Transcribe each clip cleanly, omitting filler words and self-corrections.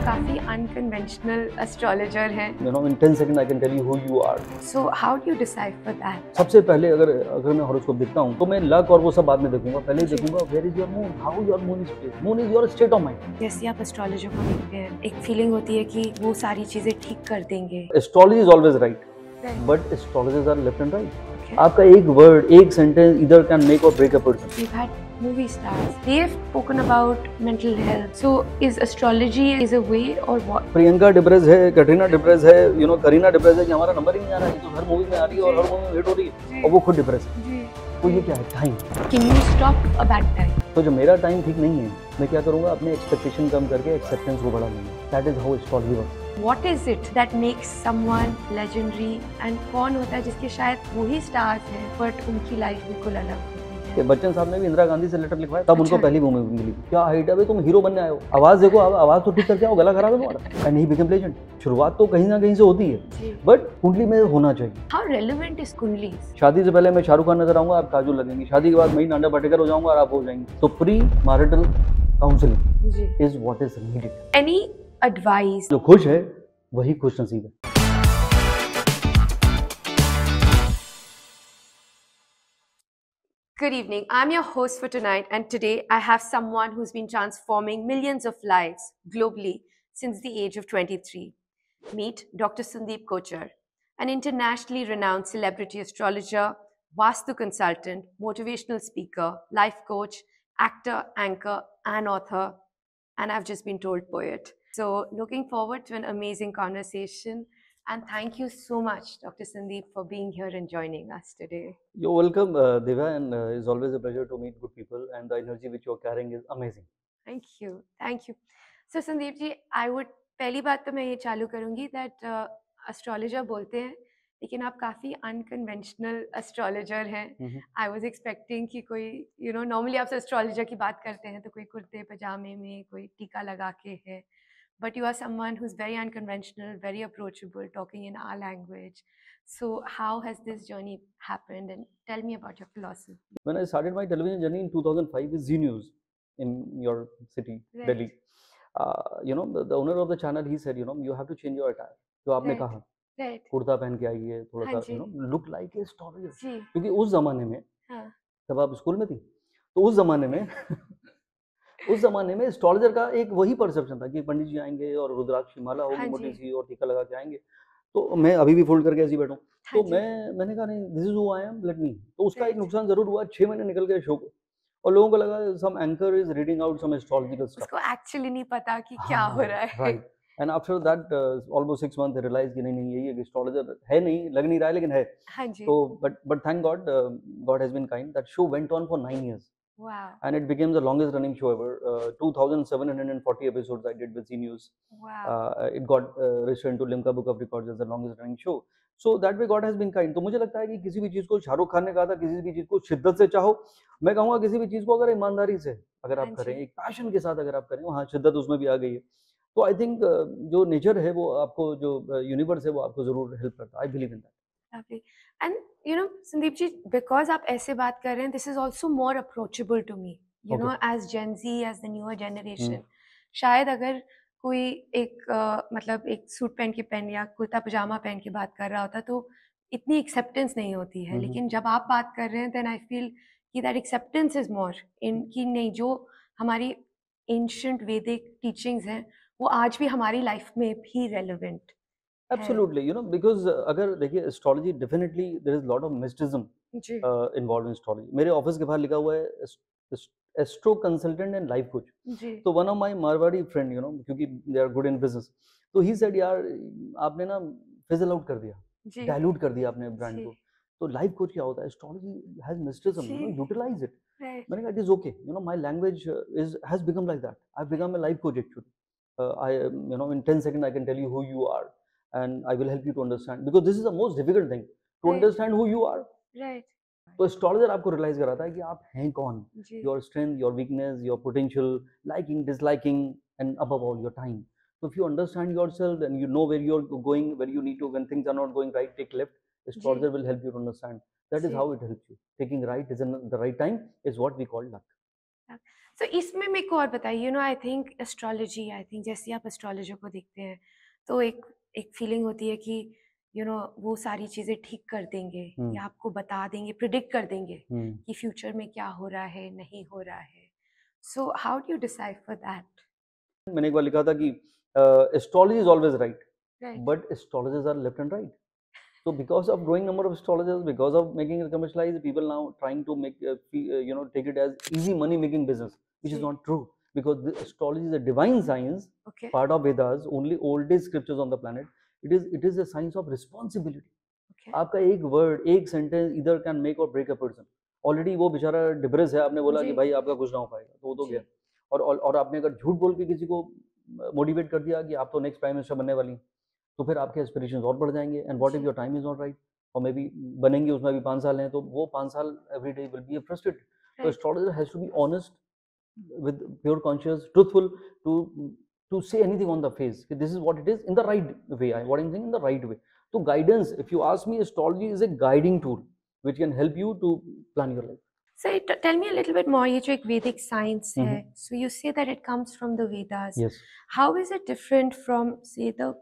काफी unconventional astrologer हैं। You know, in 10 seconds I can tell you who you are. So how do you decipher that? सबसे पहले अगर मैं horoscope देखता हूँ तो मैं लक और वो सब बाद में देखूंगा। पहले ही देखूंगा where is your moon, how your moon is placed. Moon is your state of mind. जैसे आप एस्ट्रोलॉजर को देखते हैं, एक फीलिंग होती है कि वो सारी चीजें ठीक कर देंगे। Astrology is always right, but astrologers are left and right. आपका एक वर्ड, एक सेंटेंस इधर can make or break a person. We've had movie stars. They've spoken about mental health. So is astrology is a way or what? Priyanka depress है, Katrina depress है, Kareena depress है कि हमारा number ही नहीं आ रहा है, ये तो हर मूवी में आ रही है और हर मूवी में हिट हो रही है और वो खुद डिप्रेस है। तो ये क्या है? Time. Can you stop a bad time? तो जो मेरा टाइम ठीक नहीं है, मैं क्या करूंगा? अपने एक्सपेक्टेशन कम करके एक्सेप्टेंस को बढ़ा लूंगा। That is how astrology works. What is it that makes someone legendary and कौन होता है जिसके शायद वही स्टार्स हैं बट उनकी लाइफ बिल्कुल अलग होती है? बच्चन साहब ने भी इंदिरा गांधी से लेटर लिखवाया, तब उनको पहली मूवी मिली। क्या हाइट है, तुम हीरो बनने आए हो, आवाज देखो, आवाज तो ठीक करके आओ, गला खराब है तुम्हारा। And he become legend. शुरुआत तो कहीं ना कहीं से होती है, बट कुंडली में होना चाहिए। How relevant is कुंडलीज? शादी से पहले मैं शाहरुख खान नजर आऊंगा, आप काजोल लगेंगी। शादी के बाद मैं नांदा पाटेकर हो जाऊंगा और आप हो जाएंगे। तो pre marital counselling is what is needed. Any advice? जो खुश है वही खुश नसीब है। Good evening. I'm your host for tonight, and today I have someone who's been transforming millions of lives globally since the age of 23. Meet Dr. Sandeep Kochar, an internationally renowned celebrity astrologer, Vastu consultant, motivational speaker, life coach, actor, anchor, and author, and I've just been told poet. So looking forward to an amazing conversation. And thank you so much, Dr. Sandeep, for being here and joining us today. You're welcome, Divya, and it's always a pleasure to meet good people, and the energy which you're carrying is amazing. Thank you. Thank you. So, Sandeep ji, I would पहली बात तो मैं ये चालू करूँगी that astrologer बोलते हैं, लेकिन आप काफ़ी unconventional astrologer हैं। I was expecting कि कोई normally आपसे astrologer की बात करते हैं तो कोई कुर्ते पजामे में, कोई टीका लगा के है, but you are someone who's very unconventional, very approachable, talking in our language. So how has this journey happened, and tell me about your philosophy? When I started my television journey in 2005 with Zee News in your city, Delhi, the owner of the channel, he said, you have to change your attire. जो आपने कहा, कुर्ता पहन के आइए, थोड़ा सा, look like a astrologer. क्योंकि उस जमाने में, जब आप स्कूल में थी, तो उस जमाने में एस्ट्रोलॉजर का एक वही परसेप्शन था कि पंडित जी आएंगे और रुद्राक्ष की माला होगी मोटी सी और टीका लगा के आएंगे। तो मैं अभी भी फोल्ड करके ऐसे बैठा हूँ, तो मैंने कहा नहीं, this is who I am, let me. तो उसका एक नुकसान जरूर हुआ, 6 महीने निकल गए शो को और लोगों को लगा some anchor is reading out some astrological stuff. उसको एक्चुअली नहीं पता कि क्या हो रहा है। Right. And after that almost 6 month realize कि नहीं यही एक एस्ट्रोलॉजर है, नहीं लग नहीं रहा है लेकिन है। तो but thank God, God has been kind. That show went on for 9 years. Wow. And it became the longest running show ever. 2,740 episodes I did with Zee News. Wow. It got registered into Limca Book of Records as the longest running show. So that way God has been kind. तो मुझे लगता है कि किसी भी चीज़ को, शाहरुख खान ने कहा था, किसी भी चीज़ को शिद्दत से चाहो। मैं कहूँगा किसी भी चीज़ को अगर ईमानदारी से अगर आप करें, एक पैशन के साथ अगर आप करें, वहाँ शिद्दत उसमें भी आ गई है। तो आई थिंक जो नेचर है वो आपको, जो यूनिवर्स है वो आपको जरूर हेल्प करता है। आई believe in that. Lovely. And Sandeep ji, because आप ऐसे बात कर रहे हैं, this is also more approachable to me. As Gen Z, as the newer generation. शायद अगर कोई मतलब एक सूट पहन या कुर्ता पजामा पहन के बात कर रहा होता तो इतनी एक्सेप्टेंस नहीं होती है, लेकिन जब आप बात कर रहे हैं then I feel कि that acceptance is more in कि नहीं, जो हमारी ancient Vedic teachings हैं वो आज भी हमारी लाइफ में भी relevant। Absolutely, because अगर देखिए astrology, definitely there is lot of mysticism involved in astrology. मेरे ऑफिस के बाहर लिखा हुआ है astro consultant and life coach. तो one of my Marwari friend, क्योंकि they are good in business, तो ही सेड यार आपने ना फिजल आउट कर दिया, डाइल्यूट कर दिया अपने ब्रांड को। तो लाइफ कोच क्या होता है? Astrology has mysticism, utilize it. मैंने कहा it is okay, my language has become like that. I have become a life coach actually. I in 10 seconds I can tell you who you are, and I will help you to understand, because this is the most difficult thing to understand who you are. Right. तो astrologer आपको realise कराता है कि आप हैं कौन, your strength, your weakness, your potential, liking, disliking, and above all your time. So if you understand yourself and you know where you're going, where you need to, when things are not going right, take left. Astrologer will help you to understand. That is how it helps you. Taking right is in the right time is what we call luck. So इसमें मेरे को और बताइए, I think astrology, I think जैसे आप astrologer को देखते हैं तो एक फीलिंग होती है कि वो सारी चीजें ठीक कर देंगे या आपको बता देंगे, प्रिडिक्ट कर देंगे कि फ्यूचर में क्या हो रहा है, नहीं हो रहा है. So how do you decide for that? मैंने एक बार लिखा था कि astrology is always right, but astrologers are left and right. So because of growing number of astrologers, because of making it commercialized, people now trying to make take it as easy money making business, which is not true, because the astrology is a divine science, part of Vedas, only oldest scriptures on the planet. It is a science of responsibility. आपका एक word, एक sentence इधर can make or break a person. Already वो बेचारा depress है, आपने बोला कि भाई आपका कुछ ना हो पाएगा, तो वो तो गया. और आपने अगर झूठ बोल के किसी को मोटिवेट कर दिया कि आप तो नेक्स्ट प्राइम मिनिस्टर बनने वाली, तो फिर आपके एस्पिरेशंस और बढ़ जाएंगे. And what if your time is not right, और मे बी बनेंगे उसमें भी 5 साल हैं, तो वो 5 साल every day will be frustrated. तो astrologer has to be honest, with pure conscience, truthful, to say anything on the face. This is what it is in the right way. What I'm saying in the right way. So guidance, if you ask me, astrology is a guiding tool which can help you to plan your life. So tell me a little bit more. ये जो एक Vedic science है, so you say that it comes from the Vedas. Yes. How is it different from, say, the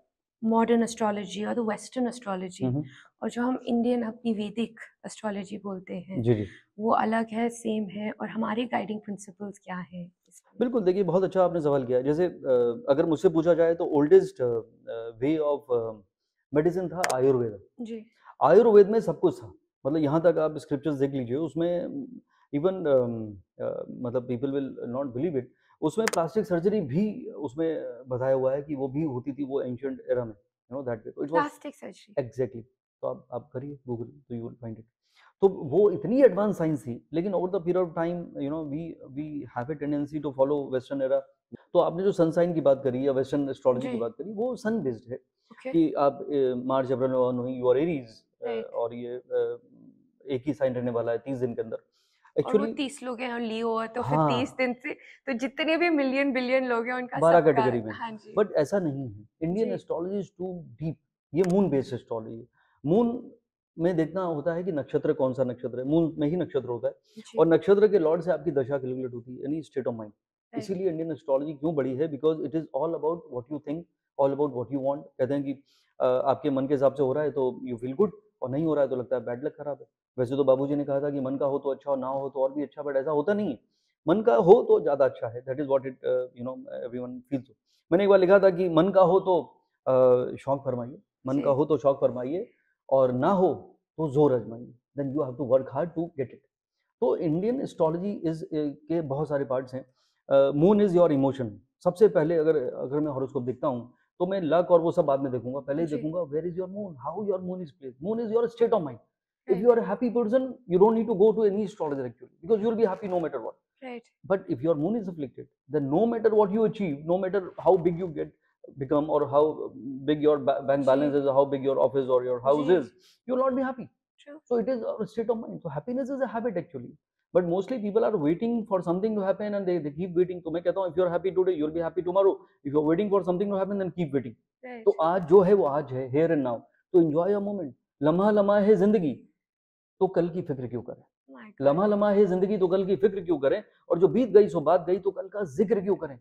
modern astrology or the Western astrology? और जो हम Indian अपनी वैदिक astrology बोलते हैं, जी जी, वो अलग है, सेम है, और हमारे गाइडिंग प्रिंसिपल्स क्या हैं? बिल्कुल, देखिए बहुत अच्छा आपने सवाल किया. जैसे अगर मुझसे पूछा जाए तो ओल्डेस्ट वे ऑफ मेडिसिन था आयुर्वेद. जी. आयुर्वेद में सब कुछ था. मतलब यहाँ तक आप स्क्रिप्चर्स देख लीजिए, उसमें इवन मतलब people will not believe it, उसमें प्लास्टिक सर्जरी भी उसमें बताया हुआ है कि वो भी होती थी वो एंशिएंट एरा में. That way it was plastic surgery. Exactly. तो आप करिए गूगल, तो यू विल फाइंड इट. तो वो इतनी एडवांस साइंस थी, लेकिन over the period of time we have a tendency to follow western era. तो आपने जो सन साइन की बात करी या वेस्टर्न एस्ट्रोलॉजी की बात करी, वो सन बेस्ड है. कि आप मार्च अप्रैल में बर्न हुई, यू आर एरीज, और ये एक ही साइन रहने वाला है 30 दिन के अंदर. एक्चुअली 30 लोग हैं, लियो है तो फिर 30 दिन से तो जितने भी मिलियन बिलियन लोग हैं उनका 12 कैटेगरी में. हाँ जी. बट ऐसा नहीं है. Indian astrology is too deep. ये मून बेस्ड एस्ट्रोलॉजी है. मून में देखना होता है कि नक्षत्र कौन सा नक्षत्र है. मून में ही नक्षत्र होता है, और नक्षत्र के लॉर्ड से आपकी दशा कैलकुलेट होती है, यानी स्टेट ऑफ माइंड. इसीलिए इंडियन एस्ट्रोलॉजी क्यों बड़ी है, because it is all about what you think, all about what you want. कहते हैं कि आपके मन के हिसाब से हो रहा है तो यू फील गुड, और नहीं हो रहा है तो लगता है बैड लक खराब है. वैसे तो बाबूजी ने कहा था कि मन का हो तो अच्छा, और ना हो तो और भी अच्छा, बट ऐसा होता नहीं है. मन का हो तो ज़्यादा अच्छा है. That is what it everyone feels. मैंने एक बार लिखा था कि मन का हो तो शौक फरमाइए, मन का हो तो शौक फरमाइए, और ना हो तो जोर आजमाइए. Then you have to work hard to get it. तो इंडियन एस्ट्रोलॉजी इज के बहुत सारे पार्ट्स हैं. Moon is your emotion. सबसे पहले अगर मैं हॉरोस्कोप देखता हूँ तो मैं लक और वो सब बाद में देखूंगा. पहले देखूंगा where is your moon, how your moon is placed. Moon is your state of mind. If you are a happy person, you don't need to go to any astrologer actually, because you will be happy no matter what. Right. But if your moon is afflicted, then no matter what you achieve, no matter how big you become, or how big your bank balance is, or how big your office or your house is, you will not be happy. True. So it is a state of mind. So happiness is a habit actually. But mostly people are waiting for something to happen, and they keep waiting. तो मैं कहता हूँ, if you are happy today, you will be happy tomorrow. If you are waiting for something to happen, then keep waiting. Right. तो आज जो है वो आज है, here and now. तो enjoy your moment. लम्हा लम्हा है जिंदगी, तो कल की फिक्र क्यों करें. लम्हा लम्हा है जिंदगी, तो कल की फिक्र क्यों करें, और जो बीत गई सो बात गई, तो कल का जिक्र क्यों करें.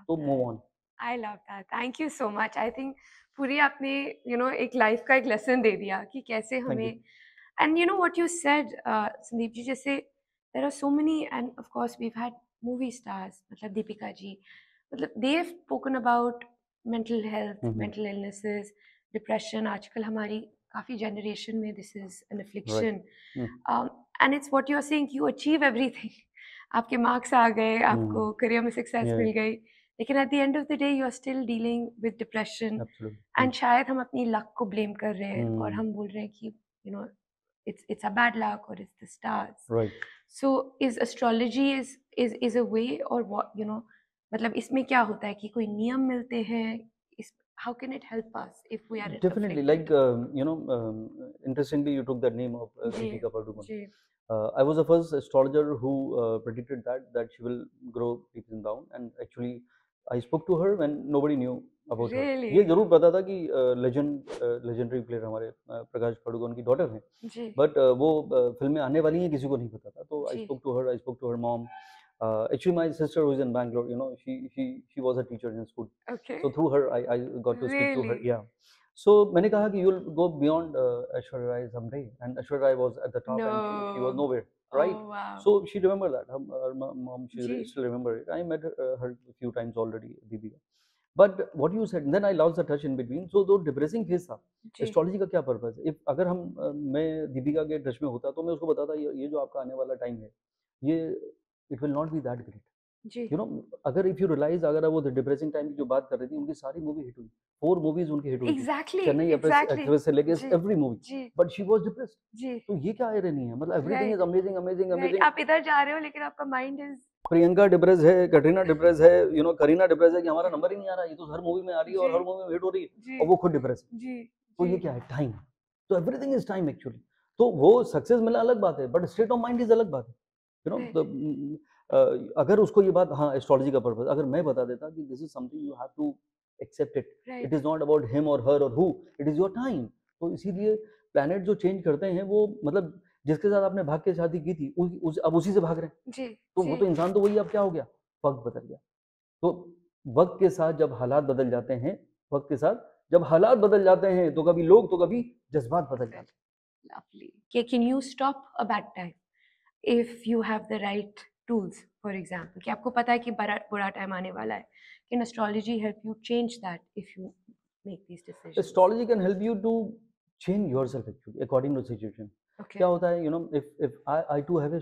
तो move on. I love that. Thank you so much. I think पूरी आपने एक लाइफ का एक लेसन दे दिया कि कैसे हमें. And what you said Sandeep ji, जैसे there are so many, and of course we have had movie stars, मतलब दीपिका जी, मतलब they have spoken about mental health, mental illnesses, depression. आजकल हमारी काफ़ी जनरेशन में this is an affliction, and it's what you are saying, you achieve everything. आपके marks आ गए, आपको करियर में सक्सेस मिल गई, लेकिन at the end of the day you are still dealing with depression. And शायद हम अपनी लक को ब्लेम कर रहे हैं, और हम बोल रहे हैं कि it's a bad luck, or it's the stars. Right. So is astrology is a way, or what, मतलब इसमें क्या होता है कि कोई नियम मिलते हैं? How can it help us if we are definitely afflicted? Like interestingly you took the name of Deepika Padukone. I was the first astrologer who predicted that she will grow deep down, and actually I spoke to her when nobody knew about her. ये जरूर पता था कि legendary player हमारे प्रकाश पादुकोण की daughter हैं, but वो film में आने वाली हैं किसी को नहीं पता था. तो I spoke to her mom, Actually, my sister who is in Bangalore, you know, she was a teacher in school. Okay. So through her, I got to speak to her. Really? Yeah. So मैंने कहा कि you'll go beyond Aishwarya Rai someday, and Aishwarya Rai was at the top, and she was No. nowhere, right? Oh, wow. So she remembered that. Her mom, she ji. still remember it. I met her a few times already, Deepika. But what you said, then I lost the touch in between. So तो depressing phase था. जी. Astrology का क्या purpose है? If अगर हम मैं दीपिका के touch में होता तो मैं उसको बताता ये जो आपका आने वाला टाइम है, ये it will not be that great. जी. यू नो, अगर इफ यू रियलाइज, अगर वो डिप्रेसिंग टाइम की जो बात कर रही थी, उनकी सारी मूवी हिट हुई. 4 मूवीज उनकी हिट हुई थी. Exactly. चेन्नई एक्सप्रेस से लेके जी. Every movie. जी. But she was depressed. जी. तो ये क्या आयरनी है? मतलब everything Right. Is amazing amazing Right. Amazing. आप इधर जा रहे हो लेकिन आपका माइंड इज प्रियंका डिप्रेस है, कटरीना डिप्रेस है, यू नो, करीना डिप्रेस है कि हमारा नंबर ही नहीं आ रहा. ये तो हर मूवी में आ रही है और जी. हर मूवी में हिट हो रही है, जी. और वो खुद डिप्रेस है. जी. तो ये जी. क्या है? टाइम. तो एवरीथिंग इज टाइम एक्चुअली. तो वो सक्सेस मिलना अलग बात है, but state of mind is अलग बात है. You Right. नो, अगर उसको ये बात, हाँ, एस्ट्रोलॉजी का पर्पस अगर मैं बता देता कि this is something you have to accept it, Right. It is not about him or her or who, it is your time. तो इसीलिए प्लैनेट जो चेंज करते हैं, वो मतलब जिसके साथ आपने भाग के शादी की थी, अब उसी से भाग रहे हैं. जी. तो वो तो इंसान तो वही, अब क्या हो गया? वक्त बदल गया. तो वक्त के साथ जब हालात बदल जाते हैं, वक्त के साथ जब हालात बदल जाते हैं, तो कभी लोग, तो कभी जज्बात बदल जाते हैं. Lovely. Okay, can you stop a bad time if you have the right tools, for example? कि आपको पता है कि बुरा टाइम आने वाला है. Can astrology help you change that if you make these decisions? Astrology can help you to change yourself actually according to situation. Okay. क्या होता है, you know, if I too have a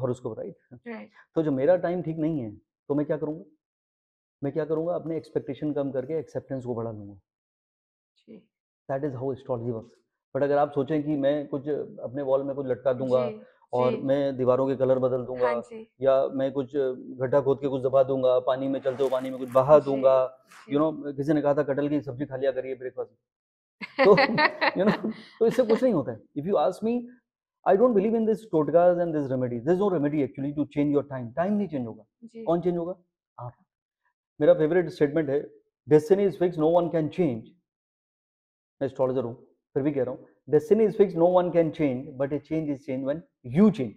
horoscope, right? Right. तो जब मेरा time ठीक नहीं है, तो मैं क्या करूँगा? मैं क्या करूँगा? अपने एक्सपेक्टेशन कम करके एक्सेप्टेंस को बढ़ा लूँगा. जी. That is how astrology works. But अगर आप सोचें कि मैं कुछ अपने वॉल में कुछ लटका दूंगा, जी. और जी. मैं दीवारों के कलर बदल दूंगा, हाँ जी. या मैं कुछ गड्ढा खोद के कुछ दबा दूंगा, पानी में चलते हुए पानी में कुछ बहा जी. दूंगा. जी. यू नो, किसी ने कहा था कटहल की सब्जी खा लिया करिए ब्रेकफास्ट. तो यू नो, तो इससे कुछ नहीं होता है. If you ask me, I don't believe in this टोटकास and this remedy. This no remedy actually to change your time. Time नहीं चेंज होगा. जी. कौन चेंज होगा? आप. मेरा फेवरेट स्टेटमेंट है, destiny is fix, no one can change. मैं एस्ट्रोलॉजर हूँ, फिर भी कह रहा हूँ, destiny is fix, no one can change, but a change is change when you change.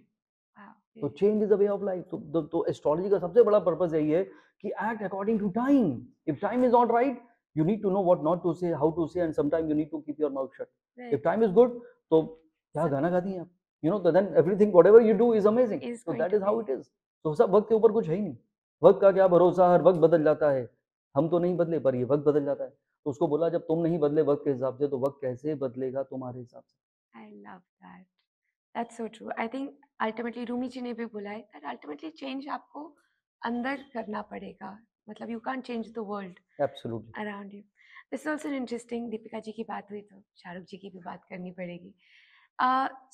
तो change is a way of life. तो एस्ट्रोलॉजी का सबसे बड़ा पर्पस यही है कि act according to time. If time is not right, you need to know what not to say, how to say, and sometimes you need to keep your mouth shut. Right. If time is good, तो क्या गाना गाती हैं आप? You know, then everything, whatever you do is amazing. So that is how it is. तो सब वक्त के ऊपर कुछ है ही नहीं. वक्त का क्या भरोसा, हर वक्त बदल जाता है. हम तो नहीं बदले, पर ये वक्त बदल जाता है. तो उसको बोला, जब तुम नहीं बदले वक्त के हिसाब से, तो वक्त कैसे बदलेगा तुम्हारे हिसाब से? I love that. That's so true. I think ultimately Rumi जी ने भी बोला है that ultimately change आपको अंदर करना पड़ेगा. मतलब you can't change the world Absolutely around you. This is also interesting. Deepika ji की बात हुई तो शाहरुख जी की भी बात करनी पड़ेगी.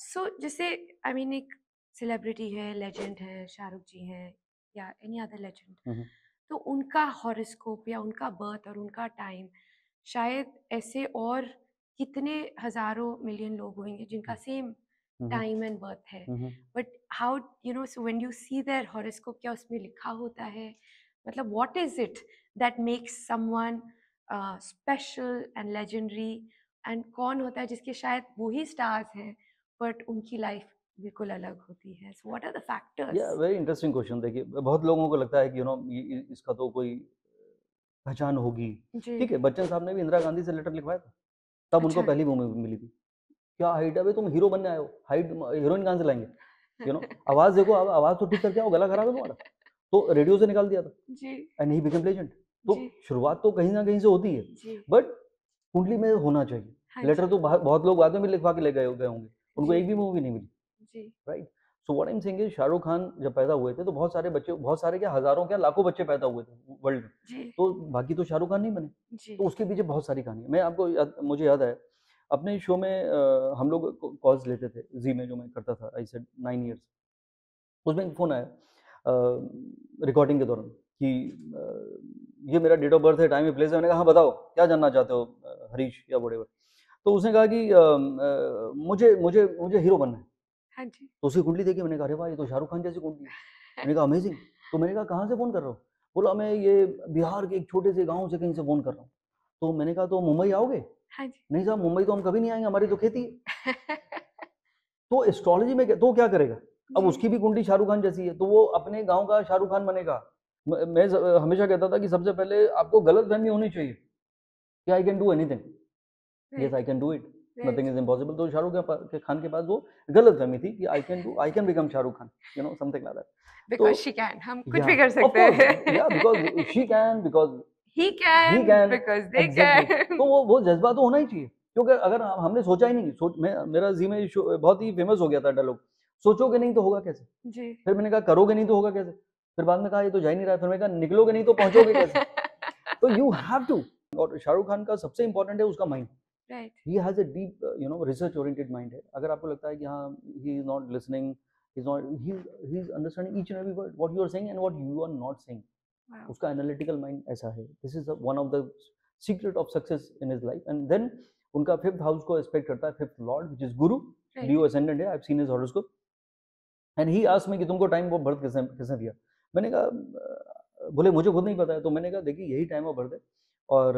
So जैसे I mean एक सेलिब्रिटी है, लेजेंड है, शाहरुख जी हैं या any other legend, तो उनका हॉरोस्कोप या उनका बर्थ और उनका टाइम, शायद ऐसे और कितने हजारों मिलियन लोग होंगे जिनका सेम टाइम एंड बर्थ है. But how you know, so when you see their horoscope, क्या उसमें लिखा होता है? मतलब what is it that makes someone special and legendary, and कौन होता है जिसके शायद वही स्टार्स हैं बट उनकी लाइफ बिल्कुल अलग होती है? So what are the factors? या वेरी इंटरेस्टिंग क्वेश्चन. देखिए, बहुत लोगों को लगता है कि यू नो इसका तो कोई पहचान होगी. ठीक है, बच्चन साहब ने भी इंदिरा गांधी से लेटर लिखवाया था, तब उनको पहली मूवी मिली थी. क्या हाइट है भाई, तुम हीरो बनने आए हो, हाइट हीरोइन कहाँ से लाएंगे? यू नो, आवाज देखो, आवाज तो ठीक करके आओ, गला खराब है तुम्हारा. तो रेडियो से निकाल दिया था जी, एंड ही बिकम लेजेंड. तो शुरुआत तो कहीं ना कहीं से होती है, बट कुंडली में होना चाहिए. लेटर तो बहुत लोग बाद में लिखवा के ले गए होंगे, उनको एक भी मूवी नहीं मिली. Right. So what I am saying is, Shahrukh Khan जब पैदा हुए थे तो बहुत सारे बच्चे, बहुत सारे क्या, हजारों क्या लाखों बच्चे पैदा हुए थे वर्ल्ड में, तो बाकी तो शाहरुख खान नहीं बने. तो उसके पीछे बहुत सारी कहानी. मैं आपको मुझे याद है अपने शो में हम लोग कॉल्स लेते थे जी में, जो मैं करता था. I said 9 years. उसमें एक फ़ोन आया रिकॉर्डिंग के दौरान कि ये मेरा डेट ऑफ बर्थ है, टाइम है, प्लेस है. मैंने कहा हाँ बताओ क्या जानना चाहते हो हरीश या व्हाटएवर. तो उसने कहा कि मुझे मुझे मुझे हीरो बनना है. हाँ जी. तो उसकी कुंडली देखी, मैंने कहा अरे वाह, ये तो शाहरुख खान जैसी कुंडली है. मैंने कहा अमेजिंग. तो मैंने कहा कहाँ से फ़ोन कर रहा हो? बोला मैं ये बिहार के एक छोटे से गाँव से कहीं से फ़ोन कर रहा हूँ. तो मैंने कहा तो मुंबई आओगे? हाँ जी. नहीं साहब, मुंबई तो हम कभी नहीं आएंगे, हमारी तो खेती है. तो एस्ट्रोलॉजी में तो क्या करेगा? अब उसकी भी कुंडली शाहरुख खान जैसी है, तो वो अपने गांव का शाहरुख खान बनेगा। मैं हमेशा कहता था कि सबसे पहले आपको गलतफहमी होनी चाहिए कि I can do anything, yes I can do it, nothing is impossible. तो शाहरुख खान के पास वो गलतफहमी थी कि I can become Shahrukh Khan, you know, something like that. Because she can, हम कुछ भी कर सकते हैं। या because she can, because he can, because they can. तो वो जज्बा तो होना ही चाहिए, क्योंकि अगर हमने सोचा ही नहीं, मेरा जी में बहुत ही फेमस हो गया था डायलॉग, सोचोगे नहीं तो होगा कैसे जी। फिर मैंने कहा करोगे नहीं तो होगा कैसे, फिर बाद में कहा ये तो जा ही नहीं रहा है, फिर मैंने कहा निकलोगे नहीं तो पहुंचोगे कैसे। तो यू हैव टू। और शाहरुख खान का सबसे इंपॉर्टेंट है उसका mind, right, he has a deep research oriented mind है। अगर आपको लगता है कि हाँ he is not listening, he is understanding each and every word what you are saying and what you are not saying. Wow. उसका analytical mind ऐसा है। This is one of the secret of success in his life. And then उनका fifth house को aspect करता है, fifth Lord which is Guru, Leo ascendant है, I have seen his horoscope. And he asked me कि तुमको time of birth किसने दिया। मैंने कहा, बोले मुझे खुद नहीं पता है। तो मैंने कहा देखिए यही टाइम ऑफ बर्थ है, और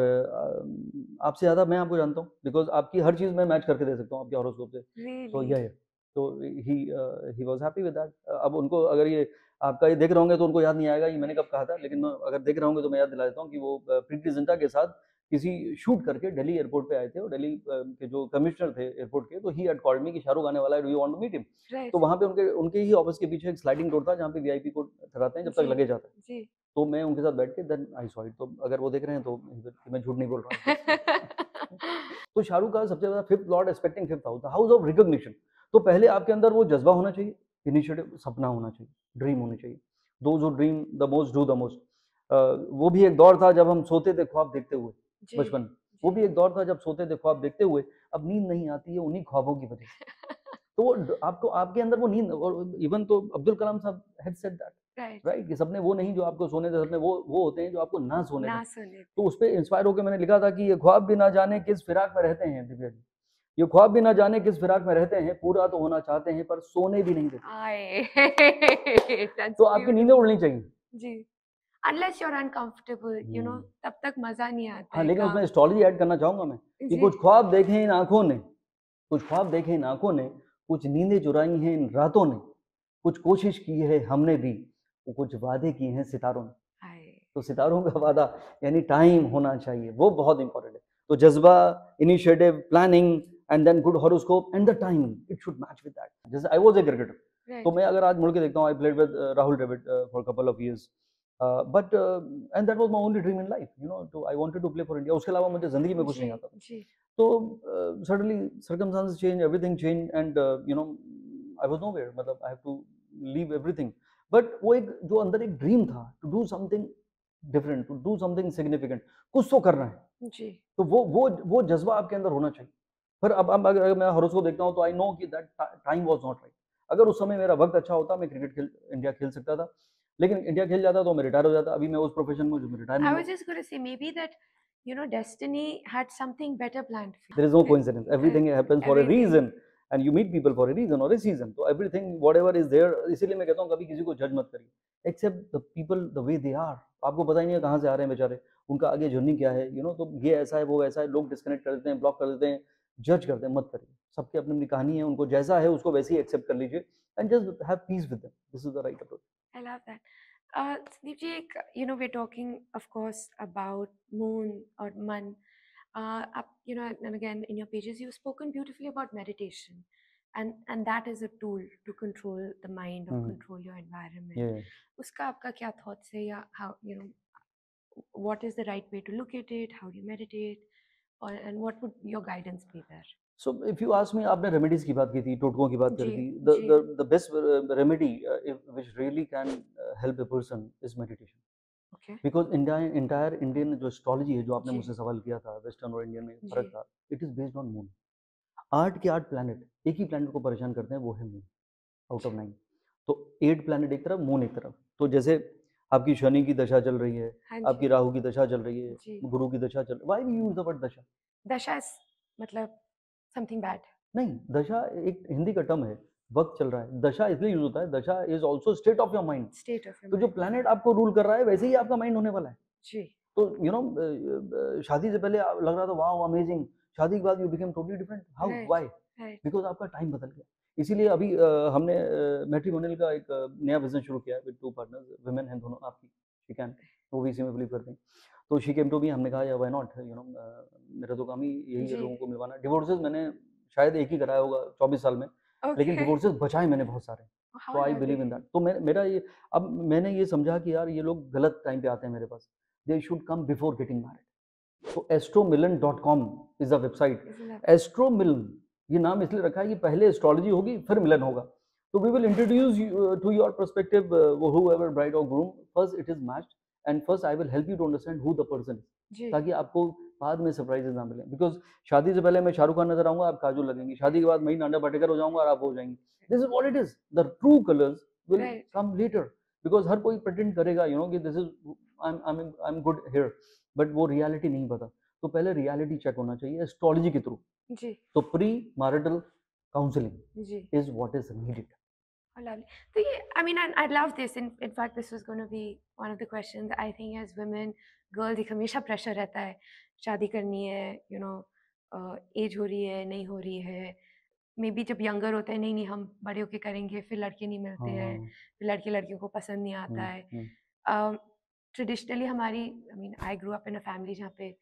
आपसे ज़्यादा मैं आपको जानता हूँ, बिकॉज आपकी हर चीज़ मैं मैच करके दे सकता हूँ आपके हॉरोस्कोप से। तो यह है। तो he was happy with that. अब उनको अगर ये आपका ये देख रहे होंगे तो उनको याद नहीं आएगा ये मैंने कब कहा था, लेकिन अगर देख रहे होंगे तो मैं याद दिला देता हूँ कि वो प्रीति जिंटा के साथ किसी शूट करके दिल्ली एयरपोर्ट पे आए थे, और दिल्ली के जो कमिश्नर थे एयरपोर्ट के, तो ही हैड कॉल्ड मी कि शाहरुख आने वाला है, do you want to meet him. तो वहाँ पे उनके ही ऑफिस के पीछे एक स्लाइडिंग डोर था जहाँ पे वीआईपी को ठहराते हैं जब तक लगेज आता है। तो मैं उनके साथ बैठ के देन आई सॉ इट। तो अगर वो देख रहे हैं तो मैं झूठ नहीं बोल रहा हूँ। तो शाहरुख का सबसे ज्यादा fifth Lord expecting fifth house, the house of recognition. तो पहले आपके अंदर वो जज्बा होना चाहिए, इनिशिएटिव, सपना होना चाहिए, ड्रीम होनी चाहिए। Those who dream the most do the most. वो भी एक दौर था जब हम सोते थे ख्वाब देखते हुए बचपन। वो भी एक दौर था जब सोते थे ख्वाब देखते हुए। अब नींद नहीं आती है उन्हीं ख्वाबों की वजह से। तो वो आपको आपके अंदर वो नींद, और इवन तो अब्दुल कलाम साहब हैड सेड दैट, राइट, कि सपने वो नहीं जो आपको सोने दे, सपने वो होते हैं जो आपको ना सोने दे। तो उस पर इंस्पायर होकर मैंने लिखा था कि ये ख्वाब भी ना जाने किस फिराक में रहते हैं दिव्या जी, ये ख्वाब भी ना जाने किस फिराक में रहते हैं, पूरा तो होना चाहते हैं पर सोने भी नहीं देते। तो आपकी नींदें उड़नी चाहिए जी, unless you're uncomfortable, you know, तब तक मजा नहीं आता। हाँ, लेकिन उसमें एस्ट्रोलॉजी ऐड करना चाहूंगा मैं कि कुछ ख्वाब देखे इन आंखों ने, कुछ ख्वाब देखे इन आंखों ने, कुछ नींदें चुराई हैं इन रातों ने, कुछ कोशिश की है हमने भी, कुछ वादे किए हैं सितारों ने। तो सितारों का वादा यानी टाइम होना चाहिए, वो बहुत इंपॉर्टेंट है। तो जज्बा, initiative, planning, and then good horoscope and the timing, it should match with that. जैसे आई वाज अ क्रिकेटर, तो मैं अगर आज मुड़ के देखता हूँ, I played with Rahul Dravid for couple of years, but and that was my only dream in life, you know, तो I wanted to play for India. उसके अलावा मुझे जिंदगी में कुछ नहीं आता था। तो suddenly circumstances change, everything change, and you know I was nowhere, मतलब I have to leave everything. But वो एक जो अंदर एक ड्रीम था, to do something different, to do something significant, कुछ तो करना है जी। तो वो जज्बा आपके अंदर होना चाहिए। फिर अब अगर मैं हॉरोस्कोप देखता हूँ तो आई नो कि that time was not right. अगर उस समय मेरा वक्त अच्छा होता, मैं क्रिकेट इंडिया खेल सकता था, लेकिन इंडिया खेल जाता तो मैं रिटायर हो जाता। अभी मैं उस प्रोफेशन में रिटायर नहीं। I was just going to say maybe that, you know, destiny had something better planned for you. There is no coincidence. Everything happens for a reason, and you meet people for a reason or a season. So everything, whatever is there, इसीलिए मैं कहता हूँ कभी किसी को जज मत करिए, except the people the way they are. आपको पता ही नहीं है कहाँ से आ रहे हैं बेचारे, उनका आगे जर्नी क्या है, you know, तो ये ऐसा है वो ऐसा है, लोग डिस्कनेक्ट कर देते हैं, ब्लॉक कर देते हैं, जज करते हैं, मत करिए। सबकी अपनी अपनी कहानी है, उनको जैसा है उसको वैसे ही एक्सेप्ट कर लीजिए, and just have peace with them. This is the right approach. I love that. Sandeep ji, you know, we're talking, of course, about moon or man. You know, and again, in your pages, you've spoken beautifully about meditation, and that is a tool to control the mind or control your environment. Yeah. Uska aapka kya thoughts hai, ya how, you know, what is the right way to look at it? How do you meditate, and what would your guidance be there? So if you ask me, आपने remedies की बात की थी, टोटकों की बात करी थी, the best remedy which really can help a person is meditation. Okay. Because entire Indian जो एस्ट्रोलॉजी है, जो आपने मुझसे सवाल किया था, वेस्टर्न और इंडियन में फर्क था, it is based on moon. 8 के 8 प्लैनेट एक ही प्लैनेट को परेशान करते हैं, वो है मून, आउट ऑफ 9। तो 8 प्लैनेट एक तरफ, मून एक तरफ। तो जैसे आपकी शनि की दशा चल रही है, आपकी राहु की दशा चल रही है, गुरु की दशा चल रही है, why we use the word dasha? दशा मतलब समथिंग बैड नहीं, दशा एक हिंदी का टर्म है, वक्त चल रहा है। दशा इसलिए यूज होता है, दशा is also state of your mind, state of your. तो जो प्लैनेट आपको रूल कर रहा है वैसे ही आपका माइंड होने वाला है जी। तो यू नो शादी से पहले लग रहा था वाओ अमेजिंग, शादी के बाद you become totally different, how, why? Because आपका टाइम बदल गया। इसीलिए अभी हमने मैट्रिमोनियल का एक नया बिजनेस शुरू किया है विद 2 पार्टनर्स, वुमेन हैं दोनों आपकी, शी कैन, वो भी इसी में बिलीव करते हैं। तो शी केम टू मी, हमने कहा या व्हाई नॉट, यू नो, मेरा तो काम ही यही है लोगों को मिलवाना। डिवोर्सेस मैंने शायद एक ही कराया होगा 24 साल में, लेकिन डिवोर्सेस बचाए मैंने बहुत सारे। तो आई बिलीव इन दैट। तो मेरा ये, अब मैंने ये समझा कि यार ये लोग गलत टाइम पे आते हैं मेरे पास, they should come before getting married. तो astromillen.com इज द वेबसाइट। एस्ट्रोमिलन ये नाम इसलिए रखा है कि पहले एस्ट्रोलॉजी होगी फिर मिलन होगा। तो we will introduce to your perspective whoever bride or groom, first it is matched and first I will help you to understand who the person is, ताकि आपको बाद में सरप्राइजेस ना मिले। बिकॉज शादी से पहले मैं शाहरुख खान नजर आऊंगा, आप काजोल लगेंगी, शादी के बाद मैं नांडा पाटेकर हो जाऊंगा और आप हो जाएंगी। This is what it is, the true colours will come later. Because हर कोई प्रिटेंड करेगा यू नो कि this is I am good here, but वो रियलिटी नहीं पता। तो पहले रियलिटी चेक होना चाहिए एस्ट्रोलॉजी के थ्रू। तो pre marital counselling is what is needed. Lovely. So yeah, I mean, I love this. In fact, this was going to be one of the questions. I think as women, girls, एक हमेशा pressure रहता है, शादी करनी है, you know, as हो रही है, नहीं हो रही है। मे बी जब यंगर होते हैं, नहीं हम बड़े होके करेंगे, फिर लड़के नहीं मिलते हैं, फिर लड़कियों को पसंद नहीं आता है। ट्रेडिशनली हमारी, I mean, I grow up in a family जहाँ पे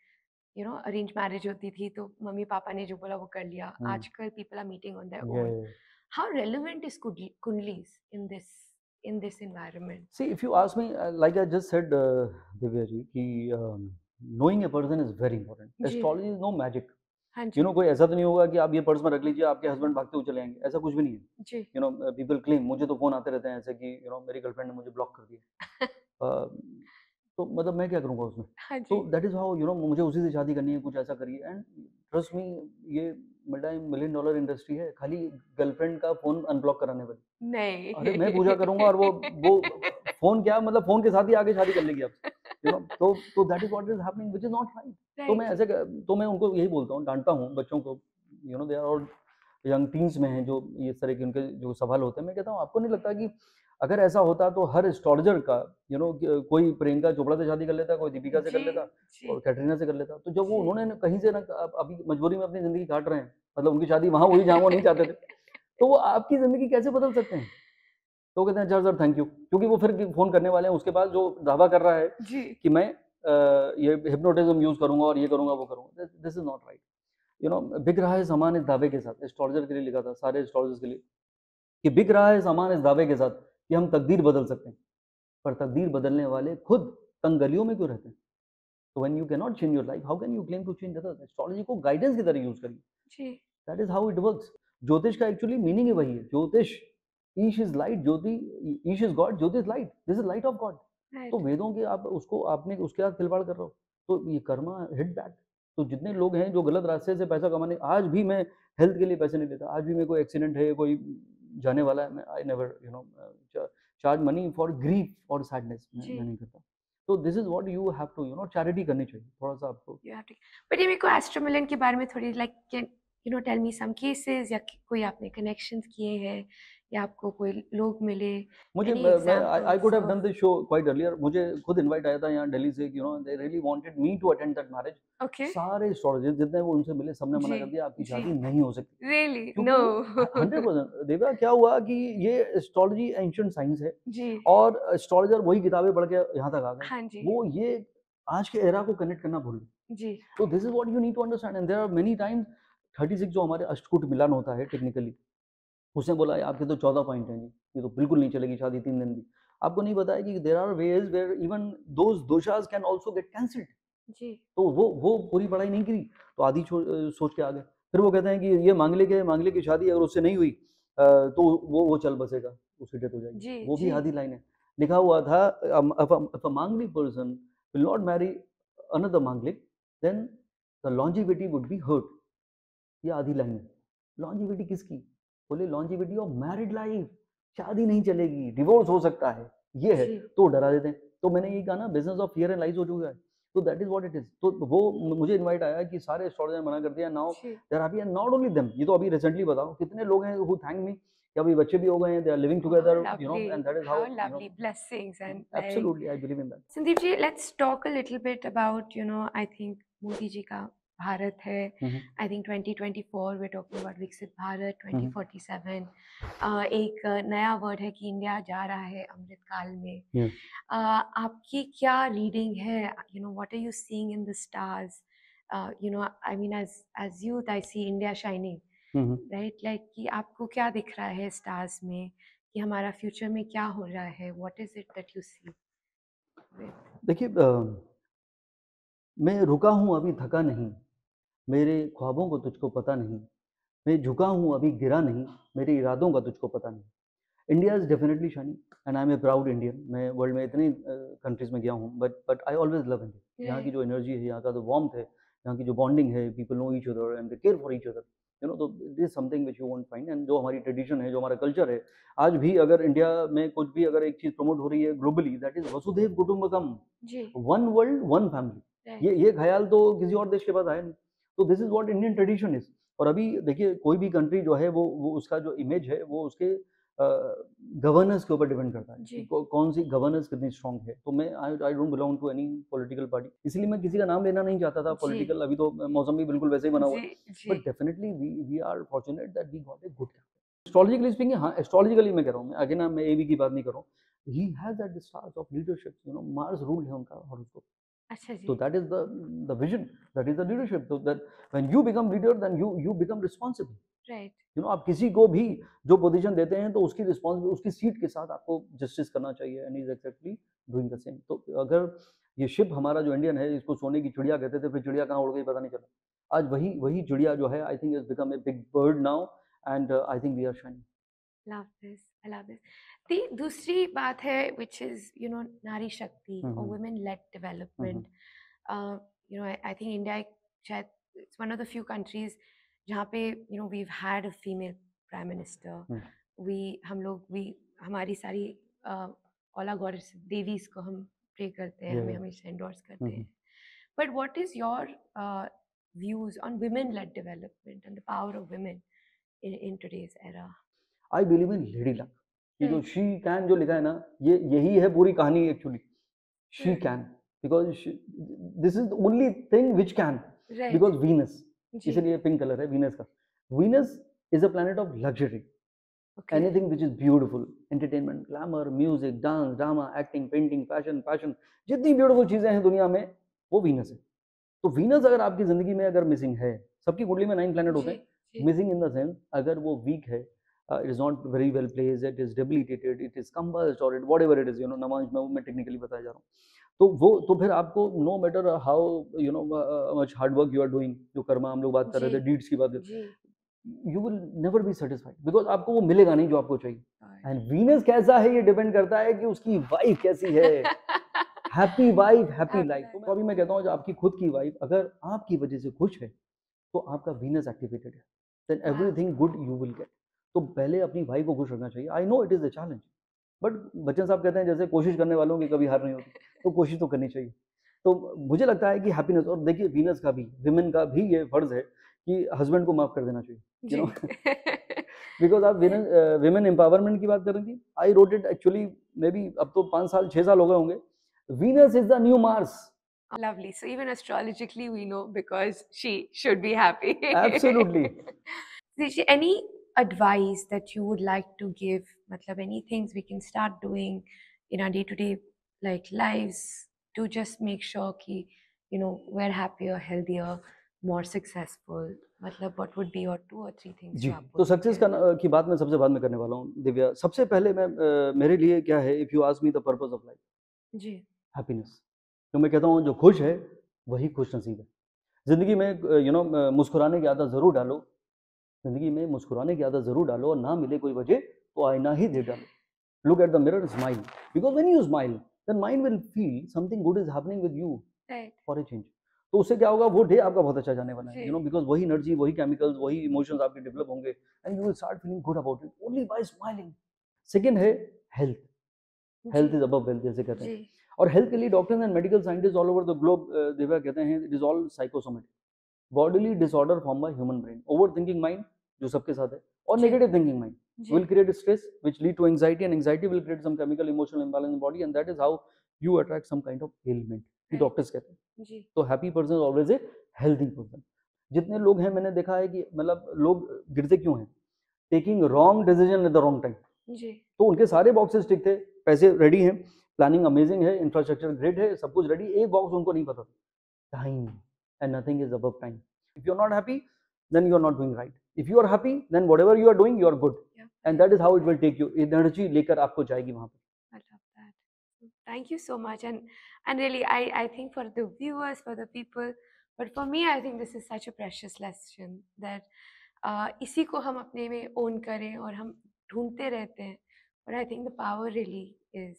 यू नो अरेंज मैरिज होती थी, तो मम्मी पापा ने जो बोला वो कर लिया। आजकल people are meeting on their own. How relevant is Kundlis in this environment? See, if you ask me, like I just said, Divya ji, कि knowing a person is very important. Astrology is no magic. You know, कोई ऐसा तो नहीं होगा कि आप ये purse में रख लीजिए, आपके हस्बैंड भागते हुए चले आएंगे, ऐसा कुछ भी नहीं है। You know, people claim, मुझे तो फोन आते रहते हैं ऐसे कि you know मेरी गर्लफ्रेंड ने मुझे ब्लॉक कर दिया। तो मतलब मैं क्या करूँगा उसमें? तो that is how, you no, मुझे उसी से शादी करनी है, कुछ ऐसा करिए। एंड ट्रस्ट मी, ये $1 million इंडस्ट्री है, खाली गर्लफ्रेंड का फोन अनब्लॉक कराने वाली नहीं। अरे मैं पूजा करूंगा और वो फोन क्या, मतलब फोन के साथ ही आगे शादी कर लेगी आपसे, यू नो। तो that is what is happening, which is not right. तो मैं ऐसे, तो मैं उनको यही बोलता हूँ, डांटता हूँ बच्चों को, you know, they are all young teens में हैं जो इस तरह के उनके जो सवाल होते हैं। मैं कहता हूँ आपको नहीं लगता कि अगर ऐसा होता तो हर एस्ट्रोलॉजर का, यू नो, कोई प्रियंका चोपड़ा से शादी कर लेता, कोई दीपिका से कर लेता और कैटरीना से कर लेता। तो जब वो उन्होंने कहीं से ना, अभी मजबूरी में अपनी जिंदगी काट रहे हैं, मतलब उनकी शादी वहां हुई जहां वो नहीं चाहते थे, तो वो आपकी जिंदगी कैसे बदल सकते हैं? तो कहते हैं सर थैंक यू, क्योंकि वो फिर फोन करने वाले हैं उसके बाद जो दावा कर रहा है कि मैं ये हिप्नोटिज्म यूज करूंगा और ये करूंगा वो करूंगा। This is not right. You know, बिक रहा है सामान इस दावे के साथ, एस्ट्रोलॉजर के लिए लिखा था, सारे एस्ट्रोलॉजर्स के लिए, कि बिक रहा है सामान इस दावे के साथ कि हम तकदीर बदल सकते हैं, पर तकदीर बदलने वाले खुद तंग गलियों में क्यों रहते हैं? तो when you can not change your life, how can you claim to change others? Astrology को गाइडेंस की तरह यूज करिए। That is how it works. ज्योतिष का एक्चुअली मीनिंग ही वही है। ज्योतिष, ईश इज लाइट, ज्योति, ईश इज गॉड, ज्योति is light, this is light of God. तो वेदों के आप उसको आपने उसके साथ खिलवाड़ कर रहे हो, तो ये कर्मा हिट बैक। तो जितने लोग हैं जो गलत रास्ते से पैसा कमाने, आज भी मैं हेल्थ के लिए पैसे नहीं देता, आज भी मेरे को एक्सीडेंट है, कोई जाने वाला है, I never, you know, charge money for grief और सैडनेस, मैं नहीं करता। तो this is what you have to, you know, charity करनी चाहिए थोड़ा सा आपको। बट ये मेरे को एस्ट्रोमिलन के बारे में थोड़ी, like, can you know tell me some cases, या कोई आपने कनेक्शंस किए हैं, या आपको कोई लोग मिले? मुझे I could have done this show quite earlier. मुझे खुद इनवाइट आया था यहाँ दिल्ली से, you know, they really wanted me to attend that marriage. सारे एस्ट्रोलॉजर्स जितने वो उनसे मिले, सबने मना कर दिया, आपकी शादी नहीं हो सकती। रियली? नो। 100%। देवा, क्या हुआ कि ये एस्ट्रोलॉजी एंशिएंट साइंस है जी, और एस्ट्रोलॉजर वही किताबें पढ़ के यहाँ तक आ गए। हाँ जी। वो ये आज के एरा को कनेक्ट करना भूल गए जी। तो this is what you need to understand. And there are many times 36 जो हमारे अष्टकूट मिलान होता है टेक्निकली, उसने बोला आपके तो 14 पॉइंट हैं जी, ये तो बिल्कुल नहीं चलेगी शादी 3 दिन भी। आपको नहीं पता है कि there are ways where even those दोषास कैन आल्सो गेट कैंसल्ड जी। तो वो पूरी पढ़ाई नहीं करी, तो आधी सोच के आ गए। फिर वो कहते हैं कि ये मांगलिक है, मांगलिक की शादी अगर उससे नहीं हुई तो वो चल बसेगा, उसकी डेथ हो जाएगी जी, वो भी आधी लाइन है। लिखा हुआ था if a मांगलिक person will not marry another मांगलिक then the longevity would be hurt। ये आधी लाइन है। लॉन्जिविटी किसकी? बोले लॉन्जिविटी ऑफ मैरिड लाइफ, शादी नहीं चलेगी, डिवोर्स हो सकता है, ये है। तो डरा देते हैं। तो मैंने यही कहा ना, business of fear and lies हो चुका है। तो that is what it is. तो वो मुझे इनवाइट आया कि सारे एस्ट्रोलॉजर मना कर दिया। Now they are happy and not only them, ये तो अभी रिसेंटली बताओ कितने लोग हैं हु थैंक मी कि अभी बच्चे भी हो गए हैं, they are living together, you know, and that is how lovely blessings. And absolutely I believe in that. Sandeep ji, let's talk a little bit about, you know, I think Modi ji का भारत है, I think 2024 we talking about विकसित भारत, 2047 एक नया word है कि India जा रहा है अमृत काल में। आपकी क्या रीडिंग है, you know what are you seeing in the stars? You know I mean as youth I see India shining, right, like कि आपको क्या दिख रहा है स्टार्स में कि हमारा फ्यूचर में क्या हो रहा है? What is it that you see? देखिए, मैं रुका हूँ अभी थका नहीं, मेरे ख्वाबों को तुझको पता नहीं, मैं झुका हूँ अभी गिरा नहीं, मेरे इरादों का तुझको पता नहीं। India is definitely shining and I am a proud Indian. मैं वर्ल्ड में इतनी कंट्रीज में गया हूँ, but I always love India. यहाँ की जो एनर्जी है, यहाँ का जो वार्मथ है, यहाँ की जो बॉन्डिंग है, people know each other and they care for each other, you know. तो this is something which you won't find. And जो हमारी ट्रेडिशन है, जो हमारा कल्चर है, आज भी अगर इंडिया में कुछ भी अगर एक चीज प्रमोट हो रही है ग्लोबली, दैट इज वसुधैव कुटुंबकम, वन वर्ल्ड वन फैमिली। ये ख्याल तो किसी और देश के पास आया नहीं। तो this is what Indian tradition is. और अभी देखिए, कोई भी कंट्री जो है वो उसका जो इमेज है वो उसके गवर्नेंस के ऊपर डिपेंड करता है कि कौन सी गवर्नेंस कितनी स्ट्रांग है। तो मैं I don't belong to any political party, इसलिए मैं किसी का नाम लेना नहीं चाहता था पॉलिटिकल। अभी तो मौसम भी बिल्कुल वैसे ही बना हुआ है, but definitely we are fortunate that we got a good captain. Astrologically speaking, हाँ एस्ट्रोलॉजिकली मैं कह रहा हूँ, अगेन मैं एवी की बात नहीं कर रहा हूँ। He has that stars of leadership, you know, Mars rule है उनका हॉरोस्कोप। अच्छा जी। So that is the vision, that is the leadership. So that when you become leader, then you become responsible. Right. You know, आप किसी को भी जो position देते हैं तो उसकी रिस्पॉन्सिबिलिटी, उसकी सीट के साथ आपको जस्टिस करना चाहिए, and is exactly doing the same. तो अगर ये शिप हमारा जो इंडियन है, इसको सोने की चिड़िया कहते थे, फिर चिड़िया कहाँ उड़ गई पता नहीं चला। आज वही चिड़िया जो है, I think is become a big bird now, and I think we are shining. Love this, I love this. दी दूसरी बात है व्हिच इज यू नो नारी शक्ति और women led development. You know I think India शायद it's one of the few countries जहाँ पे you know we have had a female prime minister. We हमारी सारी ऑला गॉडेस देवीज को हम प्रे करते हैं, हमें हमेशा एंडोर्स करते हैं। But what is your views on women led development and the power of women in today's era? I believe in lady luck. ये जो she can जो लिखा है ना, यही है पूरी कहानी actually. She can because this is the only thing which can, because Venus, इसलिए पिंक कलर है वीनस का। Venus is a planet of luxury. Anything which is beautiful, entertainment, glamour, music, dance, drama, acting, painting, fashion, जितनी beautiful चीजें हैं दुनिया में, वो Venus है। तो वीनस अगर आपकी जिंदगी में अगर मिसिंग है, सबकी कुंडली में 9 प्लैनेट होते हैं, मिसिंग इन द सेंस अगर वो वीक है, it is not very well placed, it is debilitated, it is combusted, और it whatever it is, you know, नमाज में मैं टेक्निकली बताया जा रहा हूँ। तो फिर आपको no matter how you know much hard work you are doing, जो कर्मा हम लोग बात कर रहे थे, डीड्स की बात, you will never be satisfied, because आपको वो मिलेगा नहीं जो आपको चाहिए। एंड वीनस कैसा है ये डिपेंड करता है कि उसकी वाइफ कैसी है। Happy wife happy life. तो अभी मैं कहता हूँ, जो आपकी खुद की वाइफ अगर आपकी वजह से खुश है, तो आपका वीनस एक्टिवेटेड है, then everything good you will get. तो पहले अपनी वाइफ को खुश रखना चाहिए। I know it is a challenge, but Bachchan साहब कहते हैं जैसे कोशिश करने वालों की कभी हार नहीं होती, तो कोशिश तो करनी चाहिए। तो मुझे लगता है कि हैप्पीनेस, और देखिए वीनस का भी, विमेन का भी ये फर्ज है कि हस्बैंड को माफ कर देना चाहिए, यू नो, बिकॉज आप विमेन एम्पावरमेंट की बात कर रही थी। I wrote it actually, may be अब तो 6 साल हो गए होंगे। Venus is the new Mars. Lovely. So even astrologically we know because she should be happy. Absolutely. Any advice that you would like to give? Matlab, any things we can start doing in our day-to-day like lives to just make sure ki, you know, we're happier, healthier, more successful. मतलब what would be your 2 or 3 things? जी, तो success की बात मैं सबसे बाद में करने वाला हूँ दिव्या। सबसे पहले मैं मेरे लिए क्या है, if you ask me the purpose of life, जी, हैप्पीनेस। तो मैं कहता हूँ जो खुश है वही खुश नसीब है। जिंदगी में यू नो मुस्कुराने की आदत जरूर डालो, जिंदगी में मुस्कुराने की आदत जरूर डालो, और ना मिले कोई वजह तो आईना ही दे डालो। Look at the mirror, smile, because when you smile then mind will feel something good is happening with you for a change. तो उससे क्या होगा, वो डे आपका बहुत अच्छा जाने वाला है, यू नो, बिकॉज वही एनर्जी, वही केमिकल्स, वही इमोशंस आपके डेवलप होंगे, and you will start feeling good about it only by smiling. Second है health. Health is above wealth जैसे कहते हैं, और हेल्थ के लिए doctors and medical scientist all over the globe दिव्या कहते हैं it is all psychosomatic, bodily disorder form by human brain. Over thinking mind जो सबके साथ है, और negative thinking mind will create stress which lead to anxiety, and anxiety will create some chemical emotional imbalance in the body, and that is how you attract some kind of ailment. ये doctors कहते हैं। तो happy person is always a healthy person. जितने लोग हैं मैंने देखा है कि मतलब लोग गिरते क्यों हैं, taking wrong decision at the wrong time. तो उनके सारे बॉक्सेस ठीक थे, पैसे रेडी हैं, प्लानिंग अमेजिंग है, इंफ्रास्ट्रक्चर ग्रेट है, सब कुछ रेडी, एक बॉक्स उनको नहीं पता, time, and nothing is above time. If you are not happy then you are not doing right. If you are happy then whatever you are doing you are good, and that is how it will take you, energy लेकर आपको जाएगी वहां पे। I love that. Thank you so much. And really I think for the viewers, for the people, but for me I think this is such a precious lesson that इसी को हम अपने में own करें और हम ढूंढते रहते हैं, but I think the power really is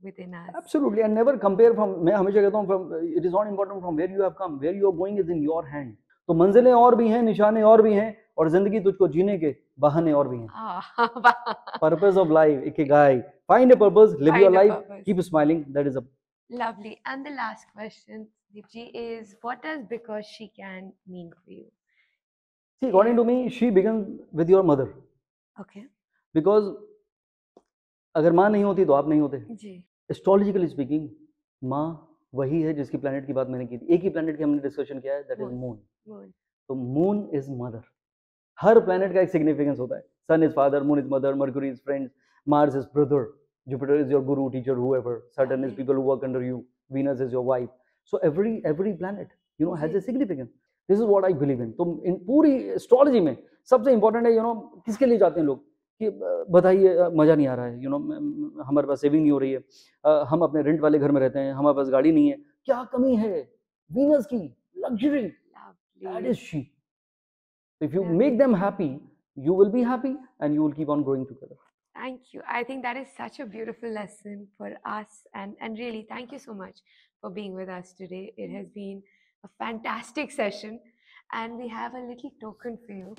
within us. Absolutely, and never compare from, मैं हमेशा कहता हूँ, from it is not important from where you have come, where you are going is in your hand. तो मंजिलें और भी हैं, निशाने और भी हैं, और जिंदगी तुझको जीने के बहाने और भी हैं। Purpose of life, ikigai. Find a purpose, live your life, keep smiling. That is a lovely. And the last question, Deepji, is what does because she can mean for you? See, according to me, she began with your mother. Okay. Because अगर माँ नहीं होती तो आप नहीं होते जी। Astrologically speaking माँ वही है जिसकी प्लैनेट की बात मैंने की थी, एक ही प्लैनेट की हमने डिस्कशन किया है, दैट इज मून। तो मून इज मदर। हर प्लैनेट का एक सिग्निफिकेंस होता है। Sun is father, moon is mother, Mercury is friends, Mars is brother, Jupiter is your guru, teacher, whoever, Saturn is people who work under you, Venus is your wife. So every planet has a significance. This is what I believe in. तो इन पूरी astrology में सबसे important है किसके लिए जाते हैं लोग कि बताइए मज़ा नहीं आ रहा है, हमारे पास सेविंग नहीं हो रही है, हम अपने रेंट वाले घर में रहते हैं, हमारे पास गाड़ी नहीं है, क्या कमी है? वीनस की luxury, that is she. If you make them happy you will be happy and you will keep on growing together. Thank you. I think that is such a beautiful lesson for us, and really thank you so much for being with us today. It has been a fantastic session, and we have a little token for you.